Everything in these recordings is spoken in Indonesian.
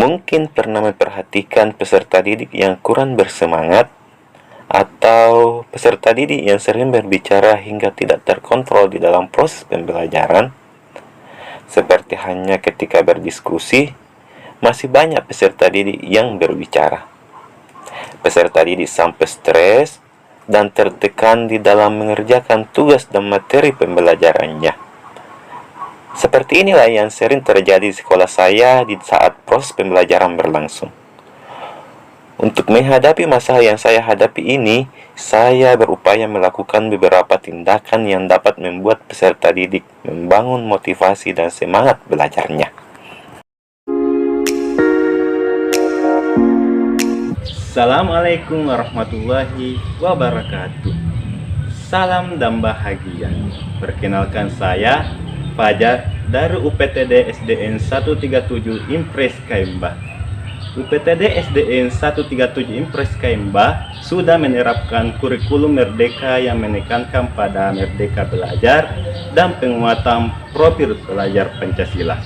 Mungkin pernah memperhatikan peserta didik yang kurang bersemangat atau peserta didik yang sering berbicara hingga tidak terkontrol di dalam proses pembelajaran, seperti hanya ketika berdiskusi, masih banyak peserta didik yang berbicara. Peserta didik sampai stres dan tertekan di dalam mengerjakan tugas dan materi pembelajarannya. Seperti inilah yang sering terjadi di sekolah saya di saat proses pembelajaran berlangsung. Untuk menghadapi masalah yang saya hadapi ini, saya berupaya melakukan beberapa tindakan yang dapat membuat peserta didik membangun motivasi dan semangat belajarnya. Assalamualaikum warahmatullahi wabarakatuh. Salam dan bahagia. Perkenalkan saya Fajar dari UPTD SDN 137 Impres Kaimbah. UPTD SDN 137 Impres Kaimbah sudah menerapkan kurikulum Merdeka yang menekankan pada merdeka belajar dan penguatan profil pelajar Pancasila.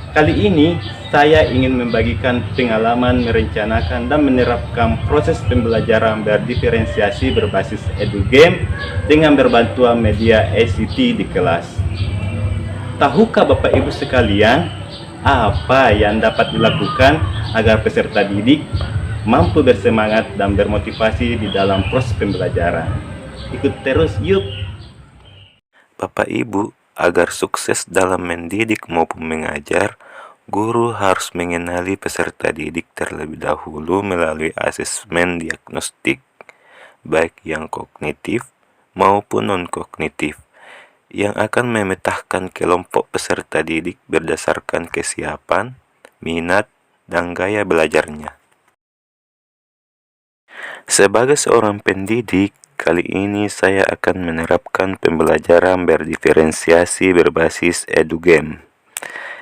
Kali ini saya ingin membagikan pengalaman merencanakan dan menerapkan proses pembelajaran berdiferensiasi berbasis edugame dengan berbantuan media ICT di kelas. Tahukah Bapak Ibu sekalian, apa yang dapat dilakukan agar peserta didik mampu bersemangat dan bermotivasi di dalam proses pembelajaran? Ikut terus yuk! Bapak Ibu, agar sukses dalam mendidik maupun mengajar, guru harus mengenali peserta didik terlebih dahulu melalui asesmen diagnostik, baik yang kognitif maupun non-kognitif, yang akan memetakan kelompok peserta didik berdasarkan kesiapan, minat, dan gaya belajarnya. Sebagai seorang pendidik, kali ini saya akan menerapkan pembelajaran berdiferensiasi berbasis edugame,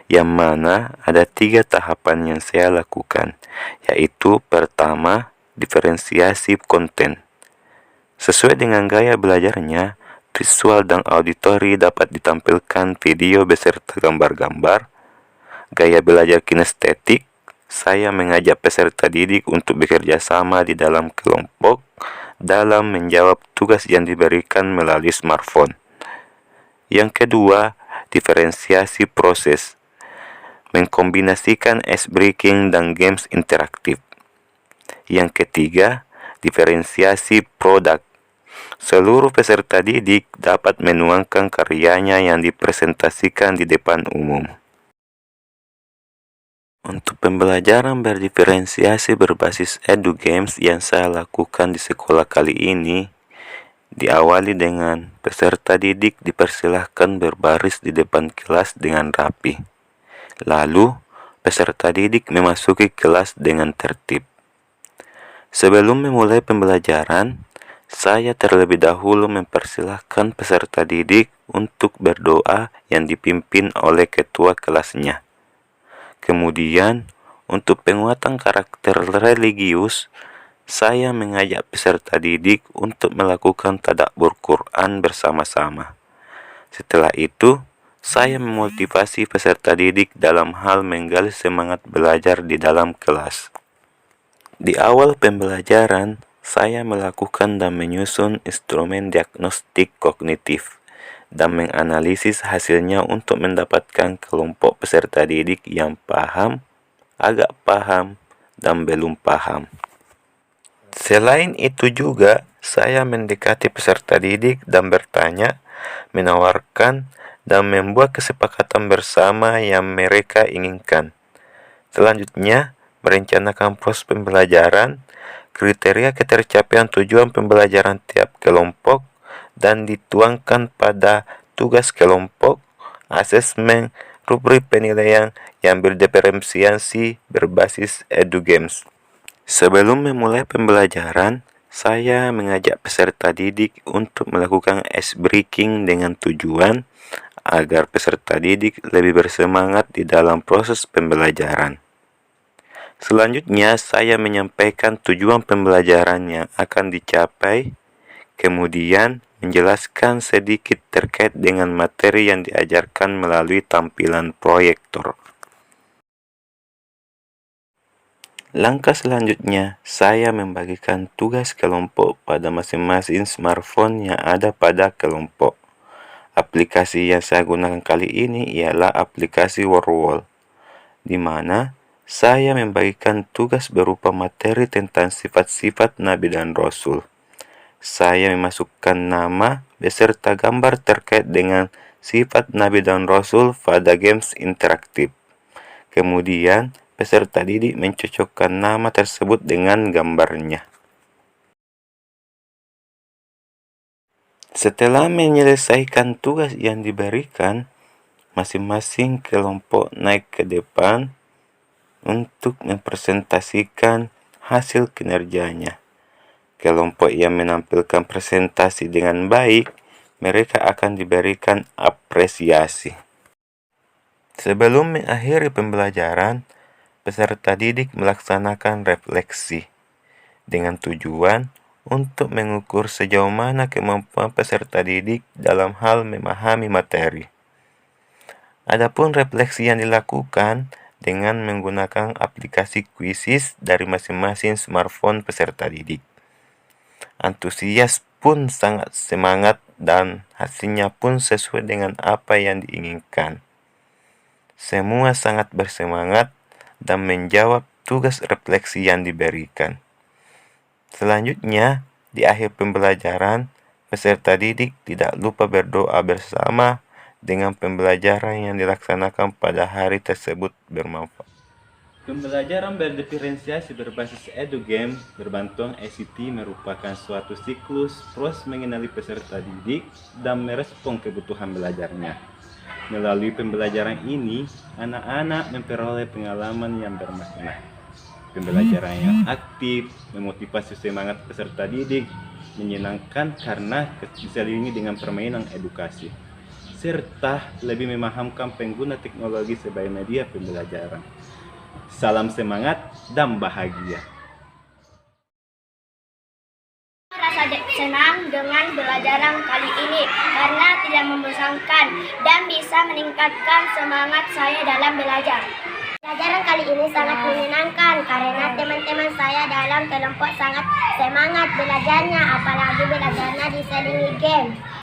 yang mana ada 3 tahapan yang saya lakukan, yaitu pertama, diferensiasi konten. Sesuai dengan gaya belajarnya, visual dan auditori dapat ditampilkan video beserta gambar-gambar. Gaya belajar kinestetik, saya mengajak peserta didik untuk bekerja sama di dalam kelompok dalam menjawab tugas yang diberikan melalui smartphone. Yang kedua, diferensiasi proses, mengkombinasikan ice breaking dan games interaktif. Yang ketiga, diferensiasi produk. Seluruh peserta didik dapat menuangkan karyanya yang dipresentasikan di depan umum. Untuk pembelajaran berdiferensiasi berbasis edugames yang saya lakukan di sekolah kali ini, diawali dengan peserta didik dipersilahkan berbaris di depan kelas dengan rapi. Lalu, peserta didik memasuki kelas dengan tertib. Sebelum memulai pembelajaran, saya terlebih dahulu mempersilahkan peserta didik untuk berdoa yang dipimpin oleh ketua kelasnya. Kemudian, untuk penguatan karakter religius, saya mengajak peserta didik untuk melakukan tadabbur Quran bersama-sama. Setelah itu, saya memotivasi peserta didik dalam hal menggali semangat belajar di dalam kelas. Di awal pembelajaran, saya melakukan dan menyusun instrumen diagnostik kognitif dan menganalisis hasilnya untuk mendapatkan kelompok peserta didik yang paham, agak paham, dan belum paham. Selain itu juga, saya mendekati peserta didik dan bertanya, menawarkan, dan membuat kesepakatan bersama yang mereka inginkan. Selanjutnya, merencanakan proses pembelajaran, kriteria ketercapaian tujuan pembelajaran tiap kelompok, dan dituangkan pada tugas kelompok, asesmen, rubrik penilaian yang berdiferensiasi berbasis edugames. Sebelum memulai pembelajaran, saya mengajak peserta didik untuk melakukan ice breaking dengan tujuan agar peserta didik lebih bersemangat di dalam proses pembelajaran. Selanjutnya, saya menyampaikan tujuan pembelajaran yang akan dicapai, kemudian menjelaskan sedikit terkait dengan materi yang diajarkan melalui tampilan proyektor. Langkah selanjutnya, saya membagikan tugas kelompok pada masing-masing smartphone yang ada pada kelompok. Aplikasi yang saya gunakan kali ini ialah aplikasi Wordwall, di mana saya membagikan tugas berupa materi tentang sifat-sifat Nabi dan Rasul. Saya memasukkan nama beserta gambar terkait dengan sifat Nabi dan Rasul pada games interaktif. Kemudian, peserta didik mencocokkan nama tersebut dengan gambarnya. Setelah menyelesaikan tugas yang diberikan, masing-masing kelompok naik ke depan untuk mempresentasikan hasil kinerjanya. Kelompok yang menampilkan presentasi dengan baik, mereka akan diberikan apresiasi. Sebelum mengakhiri pembelajaran, peserta didik melaksanakan refleksi dengan tujuan untuk mengukur sejauh mana kemampuan peserta didik dalam hal memahami materi. Adapun refleksi yang dilakukan dengan menggunakan aplikasi Quizzes dari masing-masing smartphone peserta didik. Antusias pun sangat semangat dan hasilnya pun sesuai dengan apa yang diinginkan. Semua sangat bersemangat dan menjawab tugas refleksi yang diberikan. Selanjutnya, di akhir pembelajaran, peserta didik tidak lupa berdoa bersama dengan pembelajaran yang dilaksanakan pada hari tersebut bermanfaat. Pembelajaran berdiferensiasi berbasis EduGame berbantuan ICT merupakan suatu siklus proses mengenali peserta didik dan merespon kebutuhan belajarnya. Melalui pembelajaran ini, anak-anak memperoleh pengalaman yang bermakna. Pembelajaran yang aktif, memotivasi semangat peserta didik, menyenangkan karena diselingi dengan permainan edukasi, serta lebih memahamkan pengguna teknologi sebagai media pembelajaran. Salam semangat dan bahagia. Rasa senang dengan pembelajaran kali ini karena tidak membosankan dan bisa meningkatkan semangat saya dalam belajar. Pelajaran kali ini sangat menyenangkan karena teman-teman saya dalam kelompok sangat semangat belajarnya, apalagi belajarnya diselingi game.